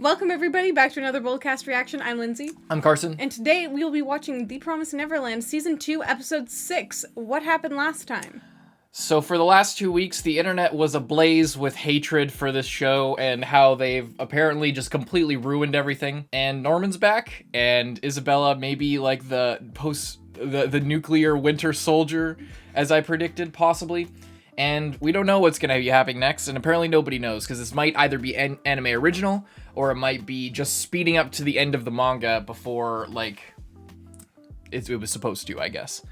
Welcome everybody back to another Boldcast reaction. I'm Lindsay. I'm Carson. And today we will be watching The Promised Neverland Season 2, Episode 6. What happened last time? So for the last 2 weeks, the internet was ablaze with hatred for this show and how they've apparently just completely ruined everything. And Norman's back, and Isabella may be like the nuclear winter soldier, as I predicted, possibly. And we don't know what's going to be happening next, and apparently nobody knows, because this might either be an anime original, or it might be just speeding up to the end of the manga before, like, it was supposed to, I guess.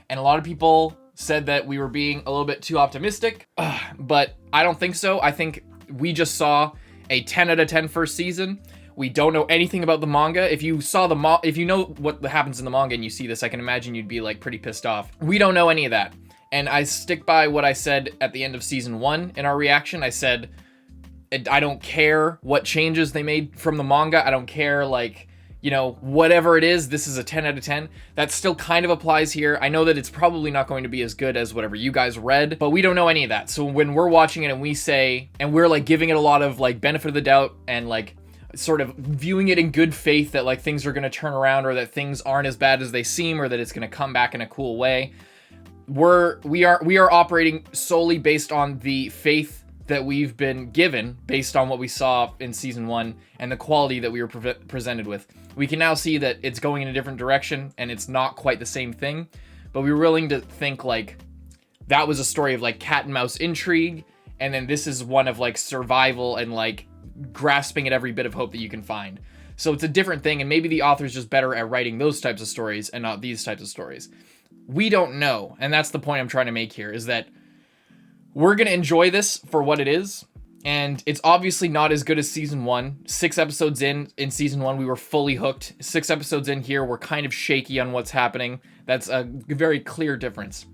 And a lot of people said that we were being a little bit too optimistic, but I don't think so. I think we just saw a 10 out of 10 first season. We don't know anything about the manga. If you saw if you know what happens in the manga and you see this, I can imagine you'd be, like, pretty pissed off. We don't know any of that. And I stick by what I said at the end of season 1 in our reaction. I said, I don't care what changes they made from the manga. I don't care, like, you know, whatever it is, this is a 10 out of 10. That still kind of applies here. I know that it's probably not going to be as good as whatever you guys read, but we don't know any of that. So when we're watching it and we say, and we're, like, giving it a lot of, like, benefit of the doubt and, like, sort of viewing it in good faith that, like, things are going to turn around or that things aren't as bad as they seem or that it's going to come back in a cool way, we are operating solely based on the faith that we've been given based on what we saw in season 1 and the quality that we were presented with. We can now see that it's going in a different direction and it's not quite the same thing, but we were willing to think, like, that was a story of, like, cat and mouse intrigue, and then this is one of, like, survival and, like, grasping at every bit of hope that you can find. So it's a different thing, and maybe the author's just better at writing those types of stories and not these types of stories. We don't know, and that's the point I'm trying to make here, is that we're going to enjoy this for what it is, and it's obviously not as good as season 1. 6 episodes in season 1, we were fully hooked. 6 episodes in here, we're kind of shaky on what's happening. That's a very clear difference.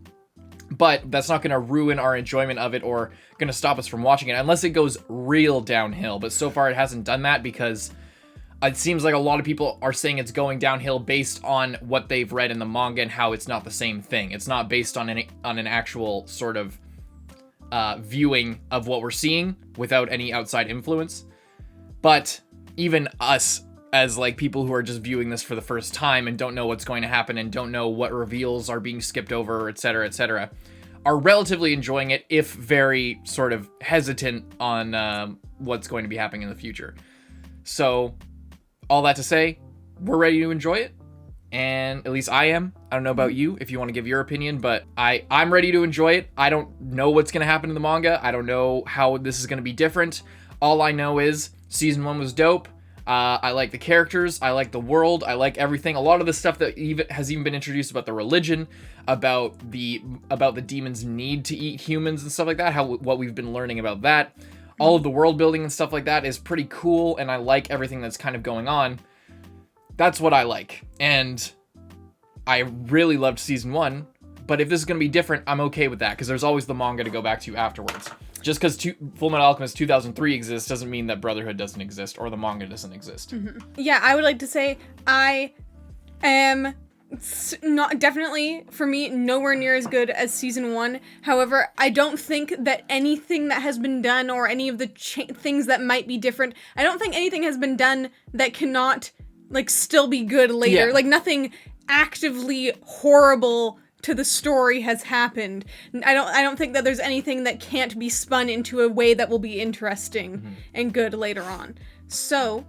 But that's not going to ruin our enjoyment of it or going to stop us from watching it, unless it goes real downhill. But so far, it hasn't done that because it seems like a lot of people are saying it's going downhill based on what they've read in the manga and how it's not the same thing. It's not based on an actual sort of viewing of what we're seeing without any outside influence. But even us, as, like, people who are just viewing this for the first time and don't know what's going to happen and don't know what reveals are being skipped over, etc., are relatively enjoying it, if very sort of hesitant on what's going to be happening in the future. So all that to say, we're ready to enjoy it, and at least I am. I don't know about you, if you want to give your opinion, but I'm ready to enjoy it. I don't know what's going to happen in the manga. I don't know how this is going to be different. All I know is season 1 was dope. I like the characters. I like the world. I like everything. A lot of the stuff that has even been introduced about the religion, about the demons' need to eat humans and stuff like that, what we've been learning about that. All of the world building and stuff like that is pretty cool, and I like everything that's kind of going on. That's what I like, and I really loved season 1, but if this is going to be different, I'm okay with that, because there's always the manga to go back to afterwards. Just because Fullmetal Alchemist 2003 exists doesn't mean that Brotherhood doesn't exist, or the manga doesn't exist. Mm-hmm. Yeah, I would like to say I am not definitely, for me, nowhere near as good as season 1. However, I don't think that anything that has been done or any of the things that might be different, I don't think anything has been done that cannot, like, still be good later. Yeah. Like, nothing actively horrible to the story has happened. I don't think that there's anything that can't be spun into a way that will be interesting and good later on. So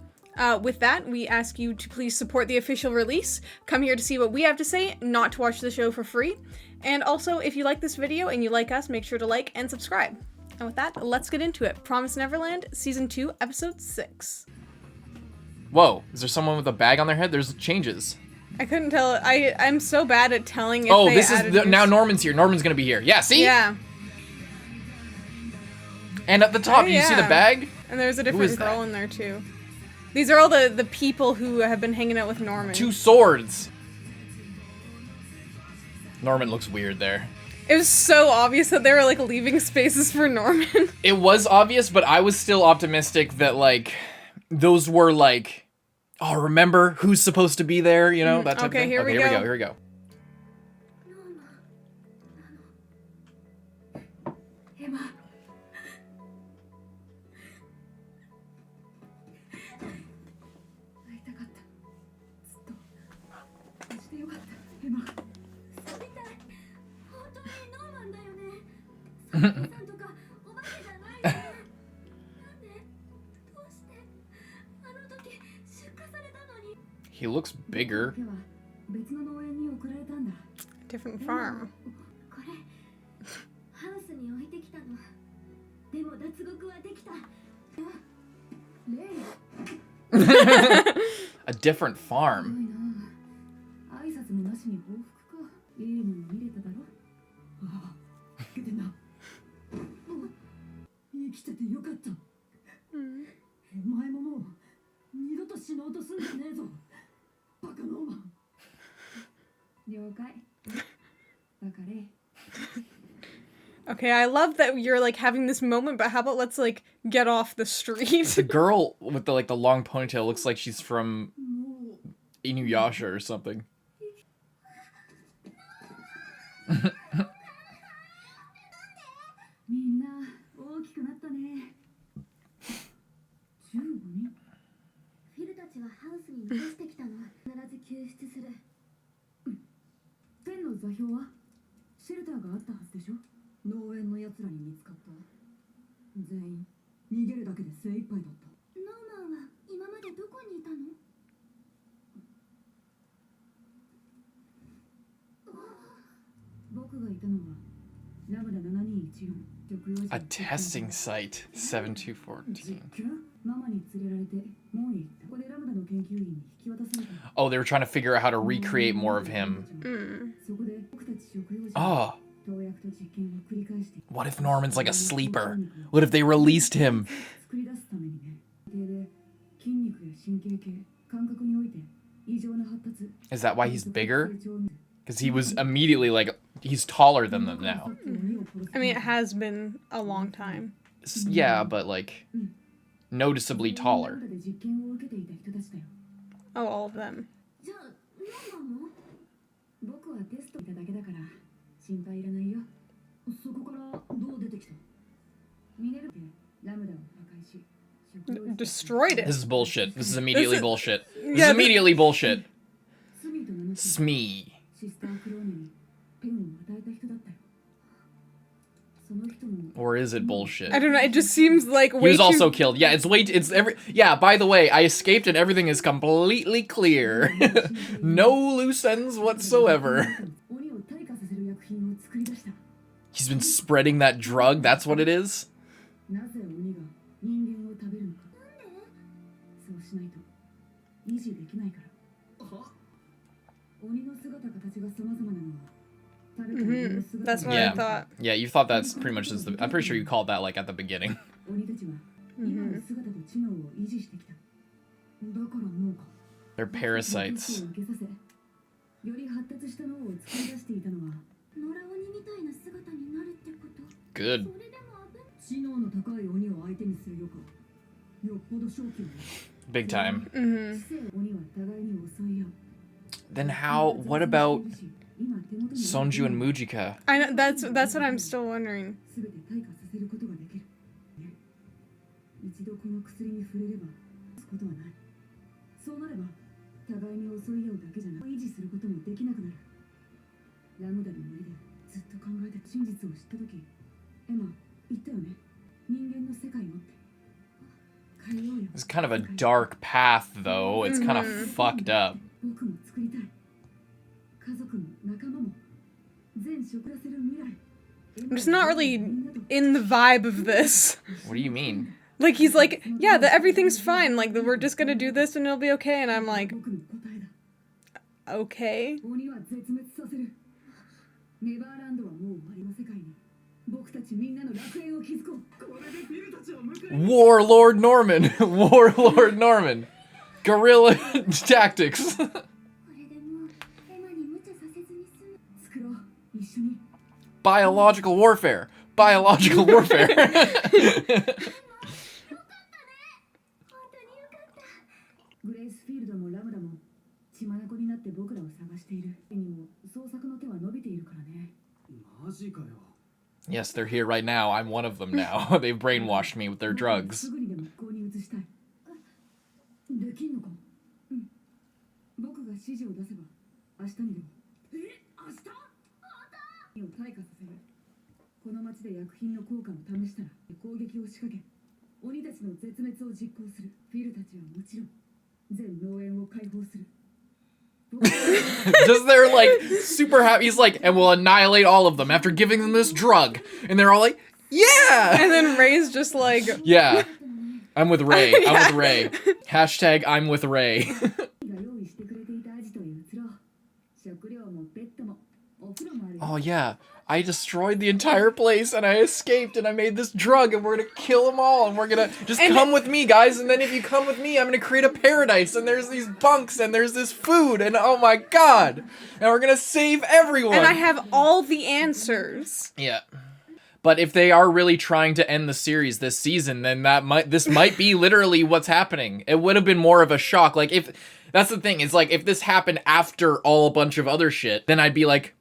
with that, we ask you to please support the official release. Come here to see what we have to say, not to watch the show for free. And also, if you like this video and you like us, make sure to like and subscribe. And with that, let's get into it. Promised Neverland, Season 2, Episode 6. Whoa, is there someone with a bag on their head? There's changes. I couldn't tell. I'm so bad at telling if now Norman's here. Norman's gonna be here. Yeah, see? Yeah. And at the top, you see the bag? And there's a different girl in there, too. These are all the people who have been hanging out with Norman. 2 swords. Norman looks weird there. It was so obvious that they were, like, leaving spaces for Norman. It was obvious, but I was still optimistic that, like, those were, like, oh, remember who's supposed to be there, you know, that type of thing. Here we go. He looks bigger. Different farm. A different farm. Okay, I love that you're like having this moment, but how about let's like get off the street? The girl with the long ponytail looks like she's from Inuyasha or something. A testing site, 7214. Oh, they were trying to figure out how to recreate more of him. Oh. What if Norman's like a sleeper? What if they released him? Is that why he's bigger? Because he was immediately like, he's taller than them now. I mean, it has been a long time. Yeah, but like, noticeably taller. Oh, all of them. Destroyed it. This is bullshit. This is immediately bullshit. This is immediately bullshit. Smee. Or is it bullshit? I don't know. It just seems like way he was also killed. Yeah, yeah, by the way, I escaped and everything is completely clear. No loose ends whatsoever. He's been spreading that drug, that's what it is? That's what I thought. Yeah, you thought that's pretty much just I'm pretty sure you called that like at the beginning. They're parasites. Good. Big time. Then what about Sonju and Mujika? I know, that's what I'm still wondering. It's kind of a dark path, though. It's kind of fucked up. I'm just not really in the vibe of this. What do you mean? Like, he's like, yeah, everything's fine. Like, we're just gonna do this and it'll be okay. And I'm like, okay. Warlord Norman! Warlord Norman! Guerrilla tactics! Biological warfare! Biological warfare! Yes, they're here right now. I'm one of them now. They've brainwashed me with their drugs. Just they're like super happy. He's like, and we'll annihilate all of them after giving them this drug. And they're all like, yeah. And then Ray's just like, yeah. I'm with Ray. I'm with Ray. Hashtag I'm with Ray. Oh yeah. I destroyed the entire place and I escaped and I made this drug and we're gonna kill them all and we're gonna just come with me, guys, and then if you come with me, I'm gonna create a paradise and there's these bunks and there's this food and oh my god, and we're gonna save everyone. And I have all the answers. Yeah. But if they are really trying to end the series this season, then this might be literally what's happening. It would have been more of a shock. Like if that's the thing, is like if this happened after a bunch of other shit, then I'd be like,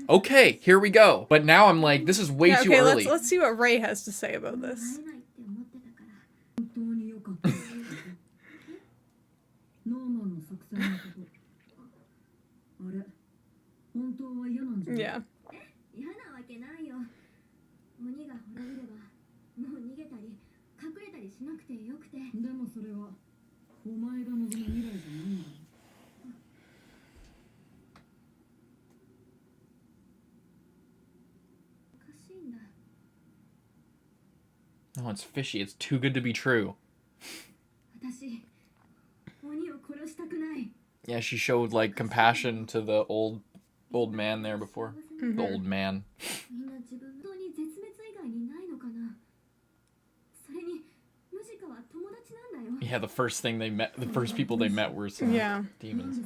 okay, here we go. But now I'm like, this is way too early. Let's see what Ray has to say about this. Yeah. Oh, it's fishy. It's too good to be true. Yeah, she showed like compassion to the old man there before. Mm-hmm. The old man. Yeah, the first people they met were some demons.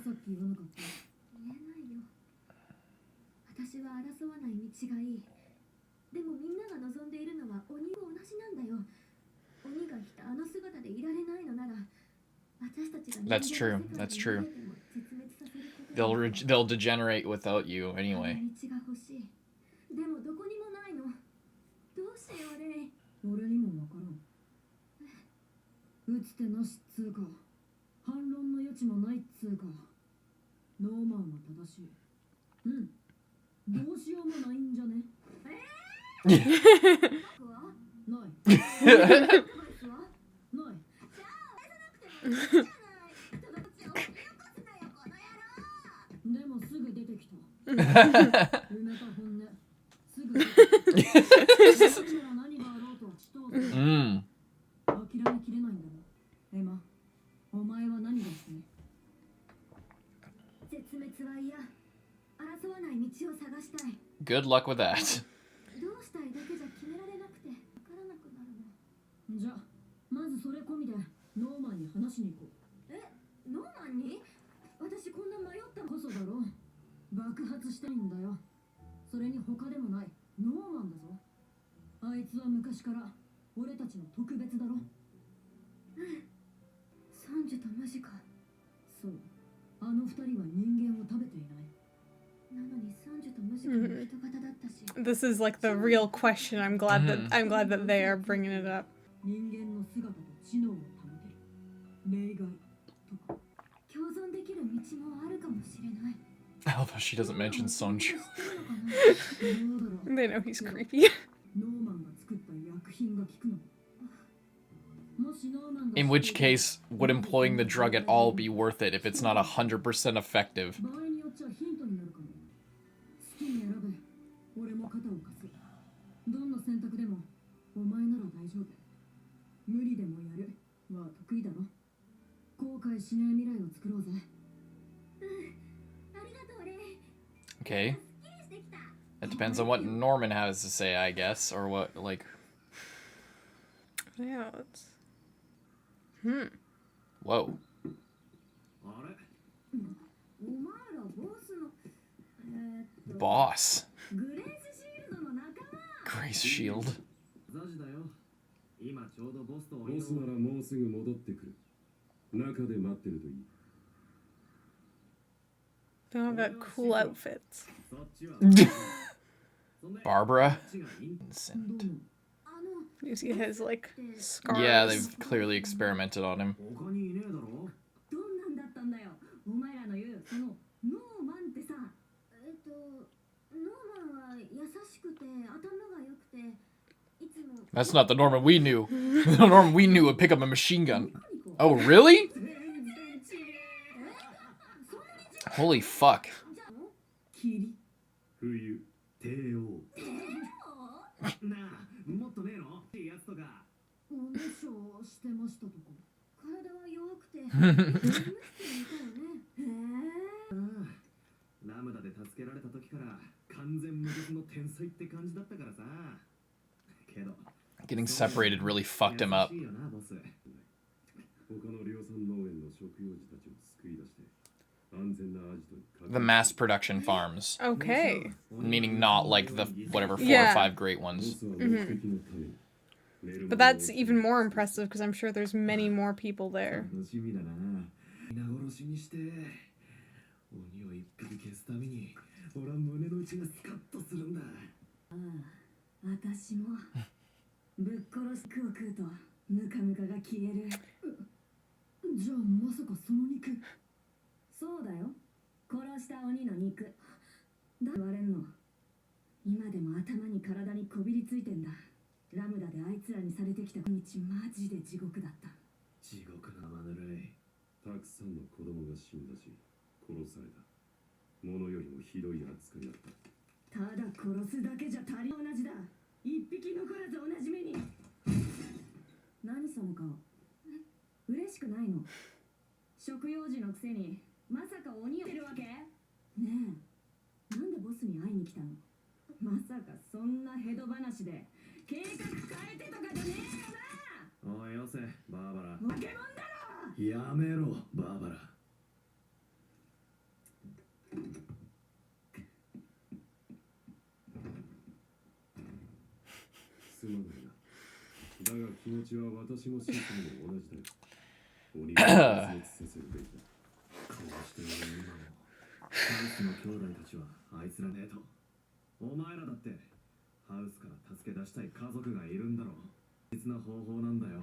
That's true. That's true. They'll degenerate without you anyway. Good luck with that. This is like the real question. I'm glad that they are bringing it up. I love how she doesn't mention Sonju. They know he's creepy. In which case, would employing the drug at all be worth it if it's not 100% effective? Okay. It depends on what Norman has to say, I guess, or what, like... Yeah, it's... Whoa. Boss. Grace Shield. They all got cool outfits. Barbara. Vincent. You see his, like, scars. Yeah, they've clearly experimented on him. That's not the Norman we knew. The Norman we knew would pick up a machine gun. Oh, really? Holy fuck. 霧冬帝王なあもっとねえのってやつとかおねしょしてましたとか体は弱くて眠っていたよねへえラムダで助けられた時から完全無欠の天才って感じだったからさけど Getting separated really fucked him up. 他の量産農園の食用児たちを救い出して The mass production farms. Okay. Meaning not like the whatever 4 Yeah. or 5 great ones. But that's even more impressive because I'm sure there's many more people there. 鬼を一匹消すために俺は胸の内がスカッとするんだ。ああ、私もぶっ殺す食を食うとムカムカが消える。じゃあまさかその肉？そうだよ。殺した鬼の肉。だ言われんの。今でも頭に体にこびりついてんだ。ラムダであいつらにされてきた日マジで地獄だった。地獄のまぬるい。たくさんの子供が死んだし。殺された。物よりもひどい扱いだった。ただ殺すだけじゃ足り同じだ。一匹残らず同じ目に。何その顔。嬉しくないの。食用児のくせにまさか鬼を出るわけ？ねえ、なんでボスに会いに来たの？まさかそんなヘド話で計画変えてとかじゃねえよな。おいよせ、バーバラ。化け物だろ。やめろ、バーバラ。すまないな。だが気持ちは私もシークも同じだよ。鬼を絶滅させるべきだ。こうしてる今も。ハウスの兄弟たちはあいつらねえと。お前らだってハウスから助け出したい家族がいるんだろう。実な方法なんだよ。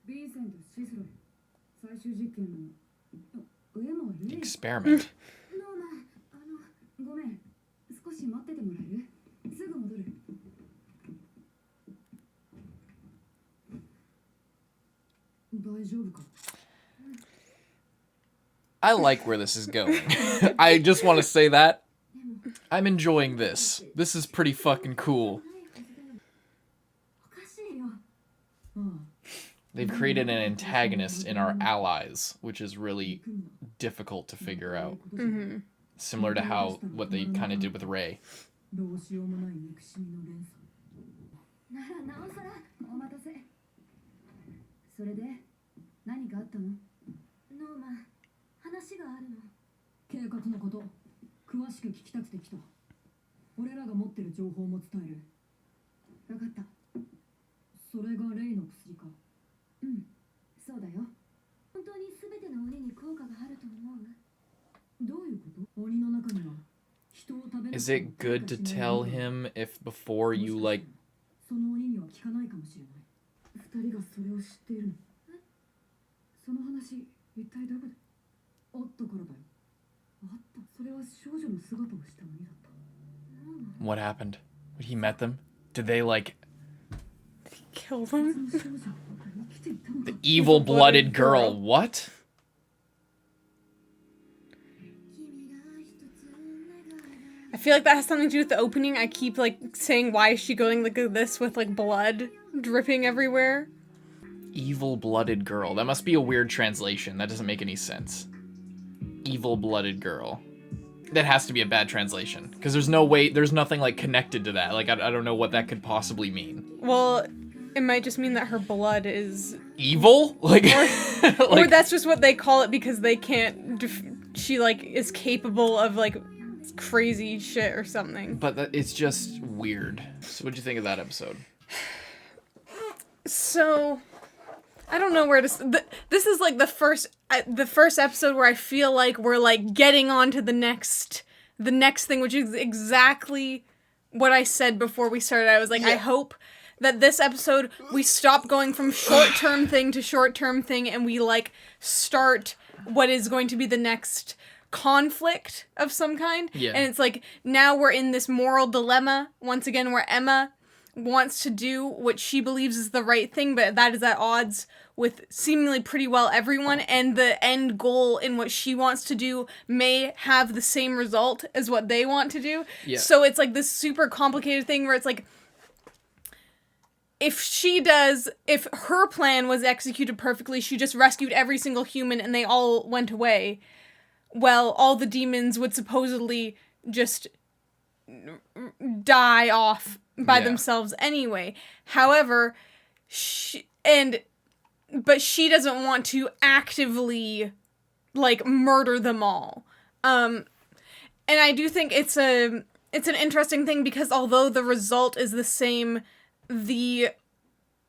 ビーセント・シスロイ。最終実験の上もレイ。Experiment. ノーマン、ごめん。少し待っててもらえる？すぐ戻る。大丈夫か？ I like where this is going. I just want to say that. I'm enjoying this. This is pretty fucking cool. They've created an antagonist in our allies, which is really difficult to figure out. Mm-hmm. Similar to how what they kind of did with Rey. どうしようもない憎しみの連鎖。ならなおさらお待たせ。それで何かあったの？ノーマン、話があるの。計画のこと、詳しく聞きたくて来た。俺らが持ってる情報も伝える。わかった。それがレイの薬か。うん、そうだよ。本当に全ての鬼に効果があると思う？どういうこと？鬼の中には。Is it good to tell him if before you like その鬼には聞かないかもしれない。二人がそれを知っているの。その話一体どこで？あったからだよ。あった。それは少女の姿をした鬼だった。what happened? When he met them? Did they like Kill them? the evil-blooded girl? What? I feel like that has something to do with the opening. I keep like saying, why is she going like this with like blood dripping everywhere? Evil-blooded girl. That must be a weird translation. That doesn't make any sense. Evil-blooded girl. That has to be a bad translation. Because there's no way, there's nothing like connected to that. Like, I don't know what that could possibly mean. Well, it might just mean that her blood is... Evil? Like, or that's just what they call it because they can't... she like is capable of like crazy shit or something. But it's just weird. So what'd you think of that episode? So... I don't know where to... This is like the first episode where I feel like we're like getting on to the next thing, which is exactly what I said before we started. I was like, yeah. I hope that this episode we stop going from short-term thing to short-term thing and we like start what is going to be the next conflict of some kind. Yeah. And it's like now we're in this moral dilemma once again where Emma wants to do what she believes is the right thing, but that is at odds with seemingly pretty well everyone, and the end goal in what she wants to do may have the same result as what they want to do. Yeah. So it's like this super complicated thing where it's like, if her plan was executed perfectly, she just rescued every single human and they all went away, well, all the demons would supposedly just die off by themselves anyway. However, but she doesn't want to actively, like, murder them all. And I do think it's an interesting thing, because although the result is the same, the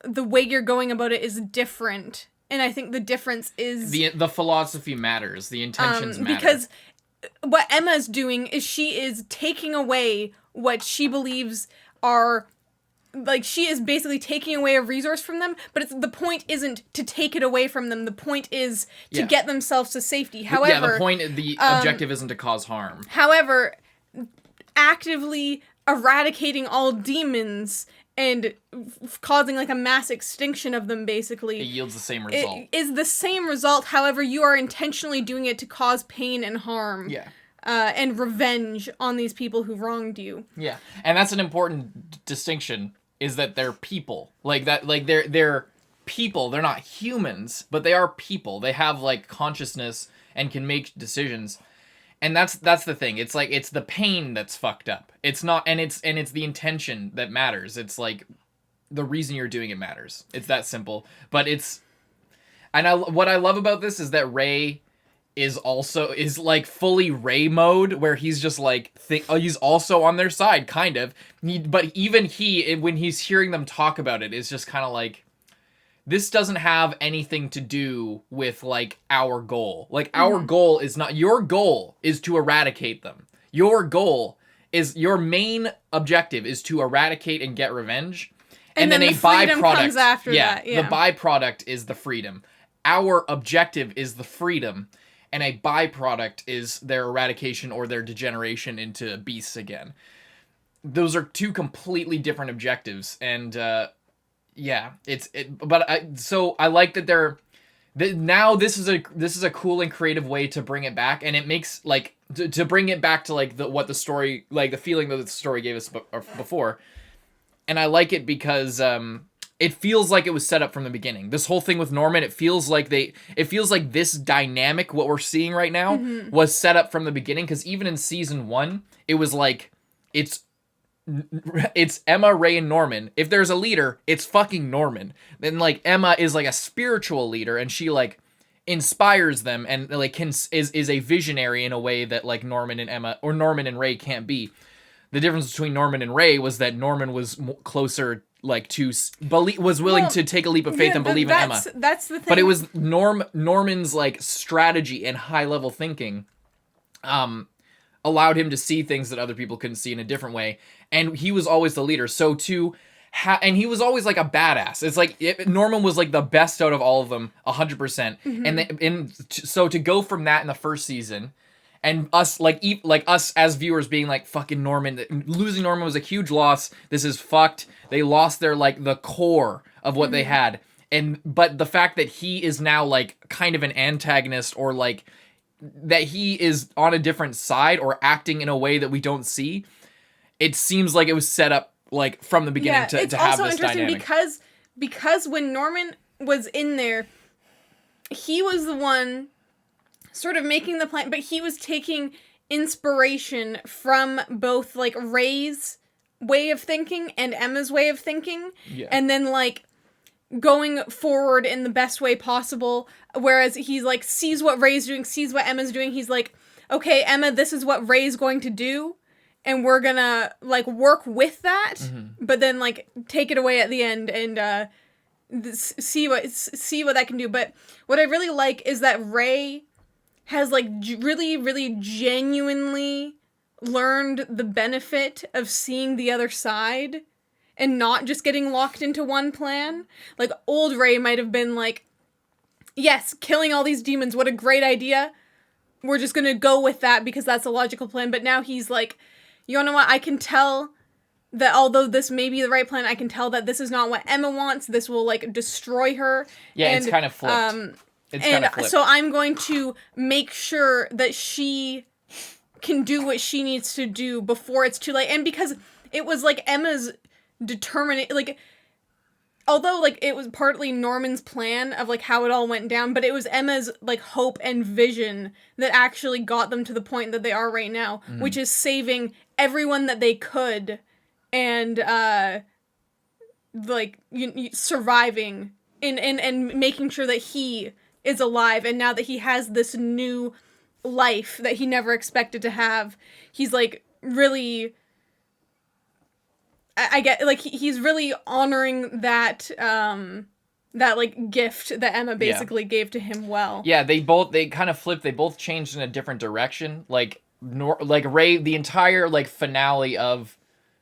way you're going about it is different. And I think the difference is... The philosophy matters. The intentions matter. Because what Emma's doing is she is taking away what she believes are... Like, she is basically taking away a resource from them, but the point isn't to take it away from them. The point is to get themselves to safety. However... the objective isn't to cause harm. However, actively eradicating all demons and causing, like, a mass extinction of them, basically... It yields the same result. It is the same result, however, you are intentionally doing it to cause pain and harm. Yeah. And revenge on these people who wronged you. Yeah. And that's an important distinction, is that they're people. Like, they're people. They're not humans, but they are people. They have, like, consciousness and can make decisions. And that's the thing. It's like, it's the pain that's fucked up. It's not, and it's the intention that matters. It's like, the reason you're doing it matters. It's that simple. But what I love about this is that Ray is like fully Ray mode, where he's just like, he's also on their side, kind of. But even when he's hearing them talk about it, is just kind of like, this doesn't have anything to do with, like, our goal. Like, our goal is not... Your goal is to eradicate them. Your main objective is to eradicate and get revenge. And then a freedom byproduct comes after that. Yeah. The byproduct is the freedom. Our objective is the freedom, and a byproduct is their eradication or their degeneration into beasts again. Those are two completely different objectives, and... so I like that now this is a cool and creative way to bring it back, and it makes, like, to bring it back to, like, what the story, like, the feeling that the story gave us before. And I like it because it feels like it was set up from the beginning. This whole thing with Norman, it feels like this dynamic, what we're seeing right now, was set up from the beginning, because even in season 1, it was like, it's Emma, Ray, and Norman. If there's a leader, it's fucking Norman. Then, like, Emma is, like, a spiritual leader, and she, like, inspires them, and, like, is a visionary in a way that, like, Norman and Ray can't be. The difference between Norman and Ray was that Norman was closer, like, was willing to take a leap of faith and believe in Emma. That's the thing. But it was Norman's, like, strategy and high-level thinking allowed him to see things that other people couldn't see in a different way. And he was always the leader. So and he was always, like, a badass. It's like, Norman was, like, the best out of all of them, 100%. So to go from that in the first season, and us, us as viewers being like, fucking Norman, losing Norman was a huge loss. This is fucked. They lost their, like, the core of what they had. But the fact that he is now, like, kind of an antagonist, or, like, that he is on a different side or acting in a way that we don't see, it seems like it was set up, like, from the beginning to have this dynamic. It's also interesting because when Norman was in there, he was the one sort of making the plan, but he was taking inspiration from both, like, Ray's way of thinking and Emma's way of thinking, and then, like, going forward in the best way possible, whereas he's, like, sees what Ray's doing, sees what Emma's doing, he's like, okay, Emma, this is what Ray's going to do, and we're gonna, like, work with that, but then, like, take it away at the end and see what that can do. But what I really like is that Ray has, like, really, really genuinely learned the benefit of seeing the other side and not just getting locked into one plan. Like, old Ray might have been like, yes, killing all these demons, what a great idea. We're just gonna go with that because that's a logical plan. But now he's like, you know what, I can tell that although this may be the right plan, I can tell that this is not what Emma wants. This will, like, destroy her. Yeah, and, it's kind of flipped. It's kind and of flipped. so I'm going to make sure that she can do what she needs to do before it's too late. And because it was, like, Emma's determination, like, although, like, it was partly Norman's plan of, like, how it all went down, but it was Emma's, like, hope and vision that actually got them to the point that they are right now, which is saving everyone that they could and, like, surviving and making sure that he is alive. And now that he has this new life that he never expected to have, he's, like, really... I get, like, he's really honoring that, that, like, gift that Emma basically gave to him well. Yeah, they kind of flipped. They both changed in a different direction. Like Ray, the entire, like, finale of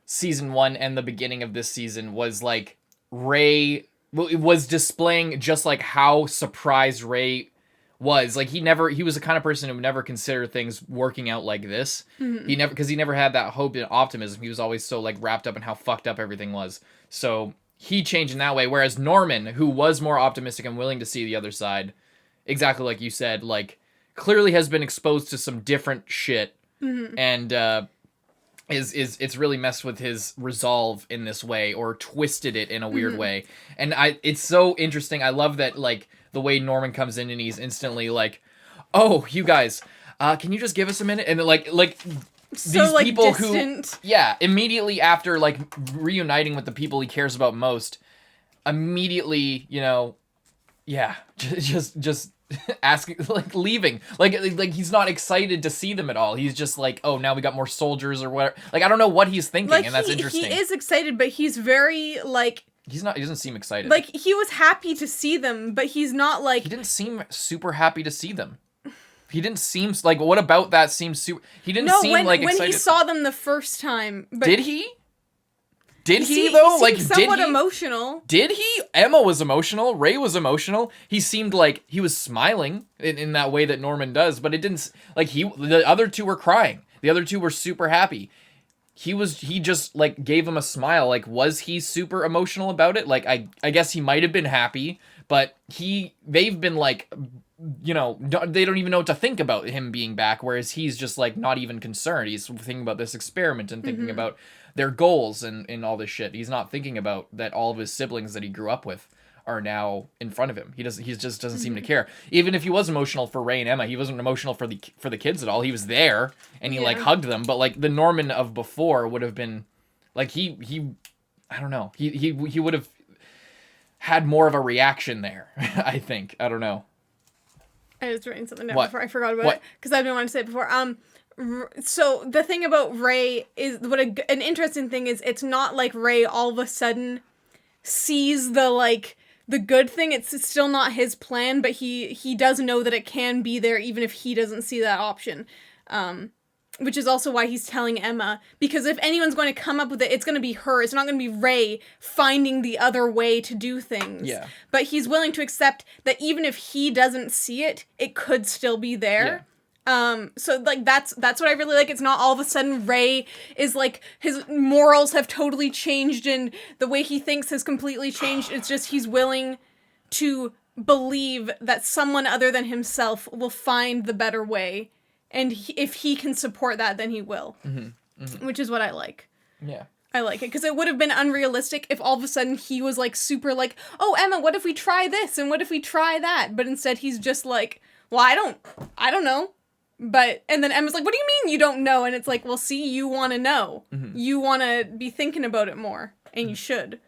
season 1 and the beginning of this season was, like, Ray was displaying just, like, how surprised Ray was. Like, he was the kind of person who would never consider things working out like this. Because he never had that hope and optimism. He was always so, like, wrapped up in how fucked up everything was. So he changed in that way. Whereas Norman, who was more optimistic and willing to see the other side, exactly like you said, like, clearly has been exposed to some different shit. And it's really messed with his resolve in this way, or twisted it in a weird way. And it's so interesting. I love that, like, the way Norman comes in and he's instantly like, "Oh, you guys, can you just give us a minute?" And like So, these like, people distant. who, immediately after, like, reuniting with the people he cares about most, immediately, just asking, like, leaving, like he's not excited to see them at all. He's just like, "Oh, now we got more soldiers," or whatever. Like, I don't know what he's thinking, Like, and that's interesting. He is excited, but he's very, like... He doesn't seem excited. Like, he was happy to see them, but he's not, like... He didn't seem super happy to see them. He didn't seem, like, what about that seems super... He didn't seem, like, excited. When he saw them the first time... But did he? Did he, though? He seemed somewhat emotional. Did he? Emma was emotional. Ray was emotional. He seemed like he was smiling in that way that Norman does, but it didn't... Like, the other two were crying. The other two were super happy. He just, like, gave him a smile. Like, was he super emotional about it? Like, I guess he might have been happy, but they've been, like, they don't even know what to think about him being back, whereas he's just, like, not even concerned. He's thinking about this experiment and thinking about their goals and all this shit. He's not thinking about that all of his siblings that he grew up with are now in front of him. He just doesn't seem to care. Even if he was emotional for Ray and Emma, he wasn't emotional for the kids at all. He was there and he like hugged them, but like the Norman of before would have been like he I don't know. He would have had more of a reaction there. I think. I don't know. I was writing something down What? before I forgot about it because I've been wanting to say it before. So the thing about Ray is an interesting thing is it's not like Ray all of a sudden sees the good thing. It's still not his plan, but he does know that it can be there even if he doesn't see that option. Which is also why he's telling Emma, because if anyone's going to come up with it, it's going to be her. It's not going to be Ray finding the other way to do things. Yeah. But he's willing to accept that even if he doesn't see it, it could still be there. So like that's what I really like. It's not all of a sudden Ray is like his morals have totally changed and the way he thinks has completely changed. It's just he's willing to believe that someone other than himself will find the better way. And if he can support that, then he will. Which is what I like. Yeah. I like it. Because it would have been unrealistic if all of a sudden he was like super like, oh, Emma, what if we try this? And what if we try that? But instead he's just like, well, I don't know. And then Emma's like, what do you mean you don't know? And it's like, well, see, you want to know. You want to be thinking about it more. And you should.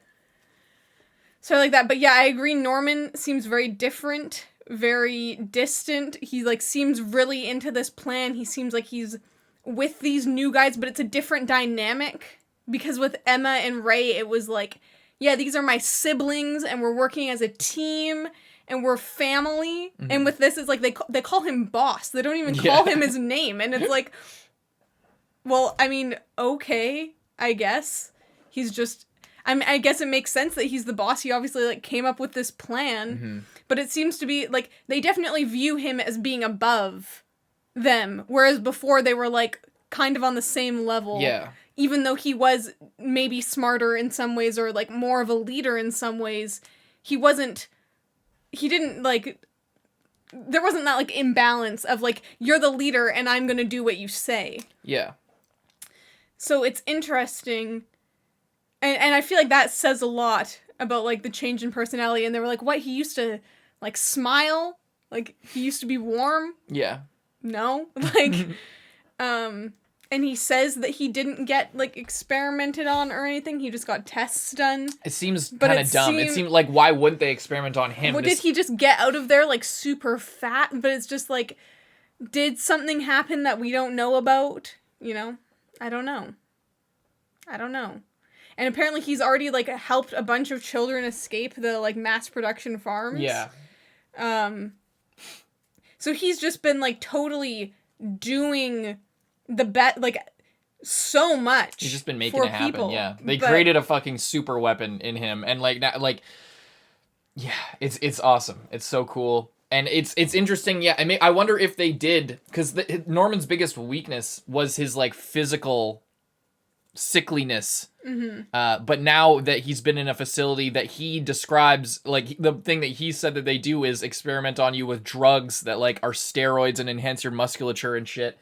So I like that. But yeah, I agree. Norman seems very different. Very distant. He like seems really into this plan. He seems like he's with these new guys, but it's a different dynamic because with Emma and Ray it was like, yeah, these are my siblings and we're working as a team and we're family. And with this it's like they call him boss. They don't even call him his name, and it's like, well, I mean, okay, I guess he's just I guess it makes sense that he's the boss. He obviously like came up with this plan. But it seems to be, like, they definitely view him as being above them. Whereas before they were, like, kind of on the same level. Yeah. even though he was maybe smarter in some ways or like more of a leader in some ways, he didn't like, there wasn't that like imbalance of like, you're the leader and I'm gonna do what you say. Yeah. So it's interesting, and I feel like that says a lot about like the change in personality. And they were like, what, he used to like smile, like he used to be warm? Yeah. No. Like and he says that he didn't get like experimented on or anything, he just got tests done. It seems kind of dumb. It seemed seemed like, why wouldn't they experiment on him? Well, did he just get out of there like super fat? But it's just like, did something happen that we don't know about? You know? I don't know. And apparently he's already like helped a bunch of children escape the like mass production farms. Yeah. So he's just been like totally doing like so much. He's just been making it happen. People. Yeah. They created a fucking super weapon in him, and like yeah, it's awesome. It's so cool. And it's interesting. Yeah. I mean, I wonder if they did, because Norman's biggest weakness was his like physical sickliness. But now that he's been in a facility that he describes, like the thing that he said that they do is experiment on you with drugs that like are steroids and enhance your musculature and shit.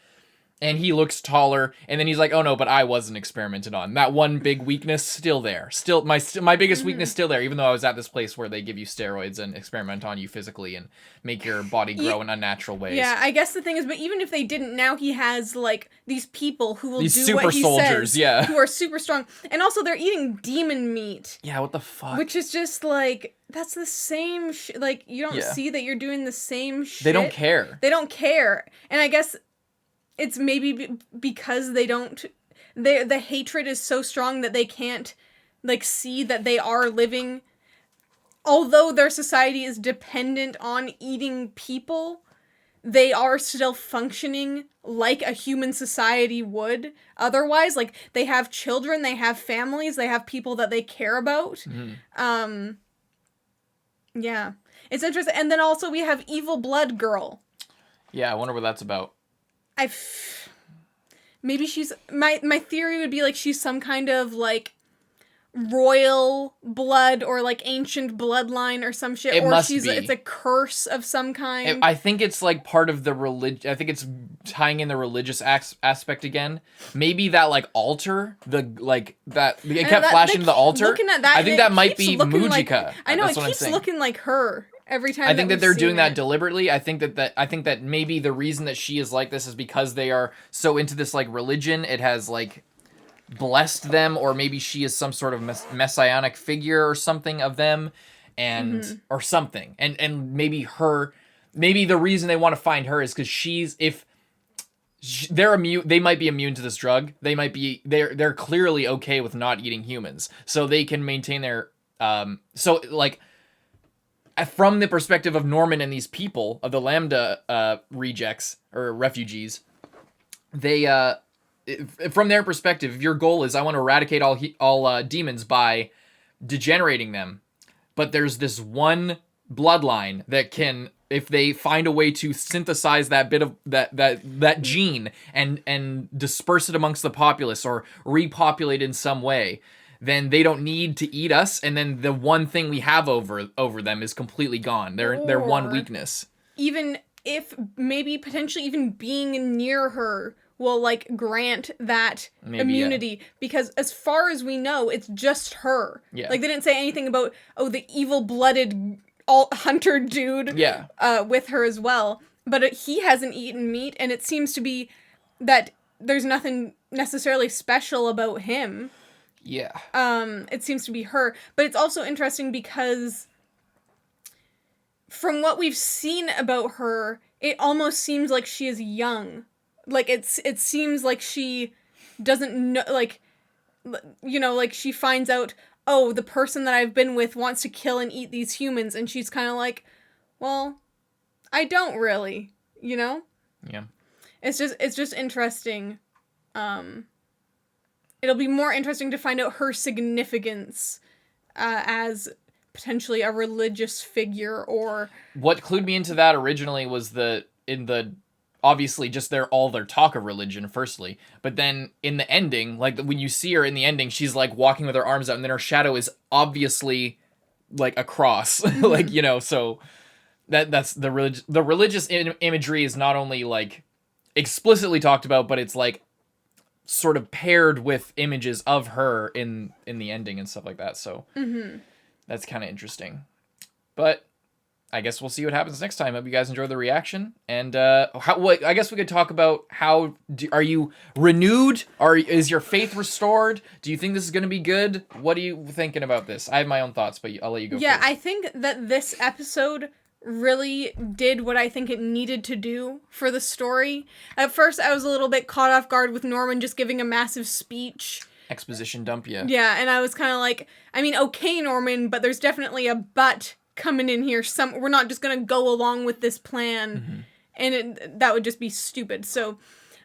And he looks taller, and then he's like, oh no, but I wasn't experimented on. That one big weakness, still there. Still, my biggest weakness still there, even though I was at this place where they give you steroids and experiment on you physically and make your body grow in unnatural ways. Yeah, I guess the thing is, but even if they didn't, now he has, like, these people who will do super what he soldiers, says. yeah. Who are super strong. And also, they're eating demon meat. Yeah, what the fuck? Which is just, like, that's the same like, you don't see that you're doing the same shit. They don't care. They don't care. And I guess it's maybe because they don't, the hatred is so strong that they can't, like, see that they are living, although their society is dependent on eating people, they are still functioning like a human society would otherwise. Like, they have children, they have families, they have people that they care about. Yeah. It's interesting. And then also we have Evil Blood Girl. Yeah, I wonder what that's about. Maybe she's, my theory would be like she's some kind of like royal blood or like ancient bloodline or some shit. It or must she's be. It's a curse of some kind. I think it's like part of the I think it's tying in the religious aspect again. Maybe that like altar, it kept flashing to the altar. Looking at that, I think that might be looking Mujika. Like, I know, That's it keeps looking like her every time. I think that they're doing that it. deliberately. I think that maybe the reason that she is like this is because they are so into this like religion. It has like blessed them, or maybe she is some sort of messianic figure or something of them, and or something. And maybe the reason they want to find her is because they're immune. They might be immune to this drug. They're clearly okay with not eating humans, so they can maintain their so like. From the perspective of Norman and these people, of the Lambda rejects, or refugees, they, from their perspective, if your goal is, I want to eradicate all demons by degenerating them, but there's this one bloodline that can, if they find a way to synthesize that bit of that gene and disperse it amongst the populace or repopulate in some way, then they don't need to eat us, and then the one thing we have over them is completely gone. Their one weakness. Even if maybe potentially even being near her will like grant that immunity, because as far as we know, it's just her. Yeah. Like they didn't say anything about the evil-blooded hunter dude. Yeah. With her as well, but he hasn't eaten meat, and it seems to be that there's nothing necessarily special about him. Yeah. It seems to be her, but it's also interesting because from what we've seen about her, it almost seems like she is young. Like it seems like she doesn't know, like, you know, like she finds out, oh, the person that I've been with wants to kill and eat these humans, and she's kind of like, well, I don't really, you know? Yeah. It's just interesting. It'll be more interesting to find out her significance as potentially a religious figure, or... What clued me into that originally was in the obviously just all their talk of religion, firstly. But then in the ending, like when you see her in the ending, she's like walking with her arms out, and then her shadow is obviously like a cross. Like, you know, so that's the religious imagery is not only like explicitly talked about, but it's like sort of paired with images of her in the ending and stuff like that. So that's kind of interesting. But I guess we'll see what happens next time. Hope you guys enjoy the reaction. And I guess we could talk about are you renewed? Is your faith restored? Do you think this is going to be good? What are you thinking about this? I have my own thoughts, but I'll let you go Yeah, first. I think that this episode really did what I think it needed to do for the story. At first, I was a little bit caught off guard with Norman just giving a massive speech. Exposition dump, yeah. Yeah, and I was kind of like, I mean, okay, Norman, but there's definitely a but coming in here. We're not just going to go along with this plan, and that would just be stupid. So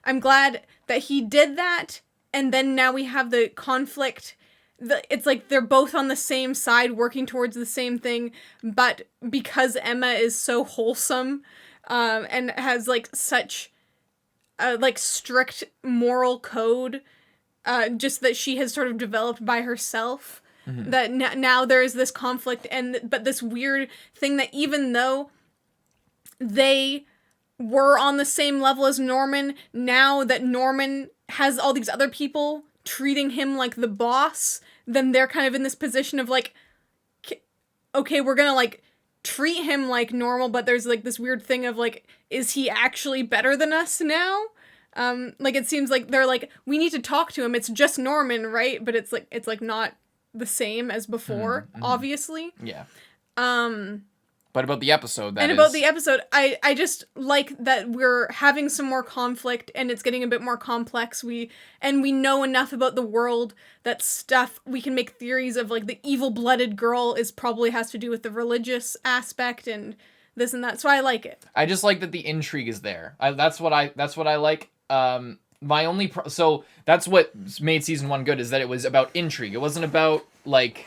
I'm glad that he did that, and then now we have the conflict. It's like they're both on the same side working towards the same thing, but because Emma is so wholesome and has like such a like strict moral code, just that she has sort of developed by herself, that now there is this conflict, but this weird thing that even though they were on the same level as Norman, now that Norman has all these other people treating him like the boss, then they're kind of in this position of like, okay, we're gonna like treat him like normal, but there's like this weird thing of like, is he actually better than us now? Like it seems like they're like, we need to talk to him. It's just Norman, right? But it's like not the same as before, obviously. Yeah. But about the episode, about the episode, I just like that we're having some more conflict and it's getting a bit more complex. We know enough about the world that we can make theories of like the evil-blooded girl probably has to do with the religious aspect and this and that. So I like it. I just like that the intrigue is there. That's what I like. My only so that's what made season 1 good, is that it was about intrigue. It wasn't about like,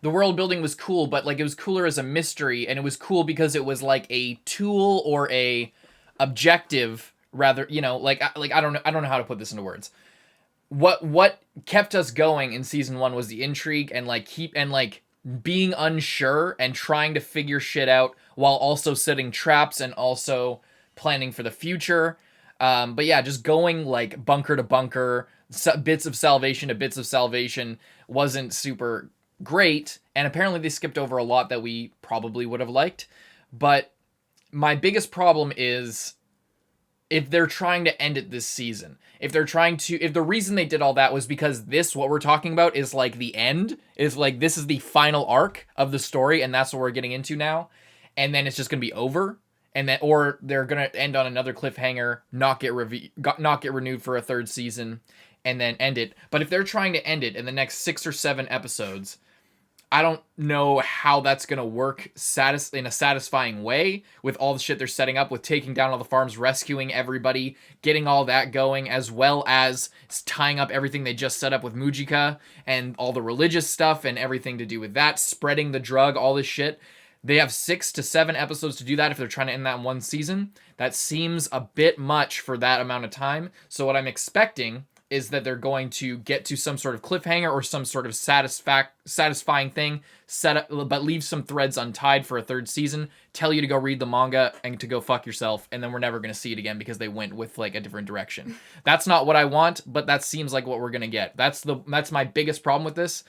the world building was cool, but like it was cooler as a mystery, and it was cool because it was like a tool or a objective rather, you know, like I don't know how to put this into words. What kept us going in season 1 was the intrigue and like being unsure and trying to figure shit out while also setting traps and also planning for the future. But yeah, just going like bunker to bunker, bits of salvation to bits of salvation wasn't super great, and apparently they skipped over a lot that we probably would have liked. But my biggest problem is if they're trying to end it this season, if the reason they did all that was because what we're talking about is like the end, is like this is the final arc of the story and that's what we're getting into now, and then it's just gonna be over, and then or they're gonna end on another cliffhanger, not get renewed for a third season, and then end it. But if they're trying to end it in the next 6 or 7 episodes, I don't know how that's going to work in a satisfying way with all the shit they're setting up, with taking down all the farms, rescuing everybody, getting all that going, as well as tying up everything they just set up with Mujika and all the religious stuff and everything to do with that, spreading the drug, all this shit. They have 6 to 7 episodes to do that if they're trying to end that in one season. That seems a bit much for that amount of time. So what I'm expecting is that they're going to get to some sort of cliffhanger or some sort of satisfying thing, set up, but leave some threads untied for a third season, tell you to go read the manga and to go fuck yourself, and then we're never going to see it again because they went with like a different direction. That's not what I want, but that seems like what we're going to get. That's my biggest problem with this.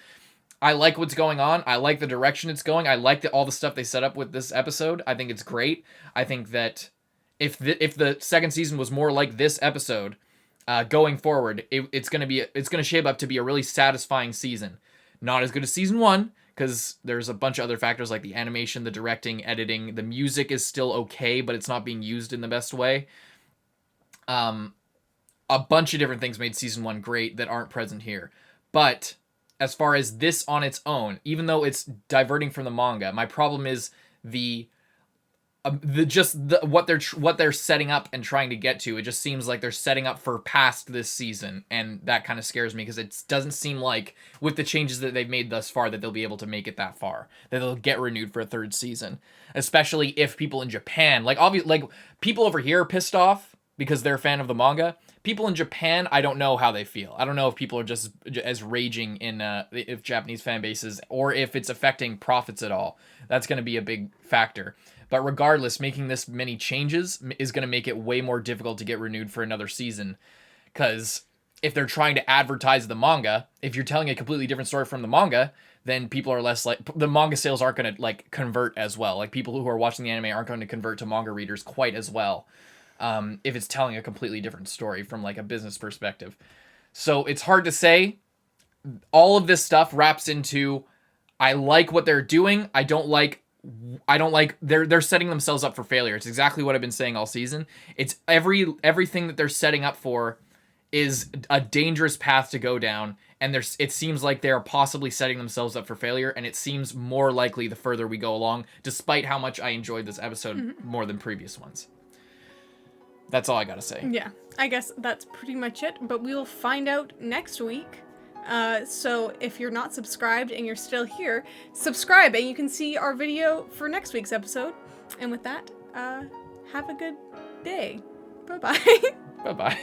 I like what's going on. I like the direction it's going. I like all the stuff they set up with this episode. I think it's great. I think that if the second season was more like this episode, going forward, it's gonna shape up to be a really satisfying season. Not as good as season 1 because there's a bunch of other factors like the animation, the directing, editing, the music is still okay, but it's not being used in the best way. A bunch of different things made season 1 great that aren't present here. But as far as this on its own, even though it's diverting from the manga, my problem is the what they're setting up and trying to get to. It just seems like they're setting up for past this season, and that kind of scares me because it doesn't seem like with the changes that they've made thus far that they'll be able to make it that far, that they'll get renewed for a third season. Especially if people in Japan, like people over here are pissed off because they're a fan of the manga. People in Japan, I don't know how they feel. I don't know if people are just as raging in if Japanese fan bases, or if it's affecting profits at all. That's going to be a big factor. But regardless, making this many changes is going to make it way more difficult to get renewed for another season. Because if they're trying to advertise the manga, if you're telling a completely different story from the manga, then people are less like, the manga sales aren't going to like convert as well. Like people who are watching the anime aren't going to convert to manga readers quite as well. If it's telling a completely different story from like a business perspective. So it's hard to say. All of this stuff wraps into, I like what they're doing. I don't like they're setting themselves up for failure. It's exactly what I've been saying all season. It's everything that they're setting up for is a dangerous path to go down, and it seems like they're possibly setting themselves up for failure, and it seems more likely the further we go along, despite how much I enjoyed this episode more than previous ones. That's all I gotta say. Yeah, I guess that's pretty much it, but we will find out next week. So if you're not subscribed and you're still here, subscribe and you can see our video for next week's episode. And with that, have a good day. Bye-bye. Bye-bye.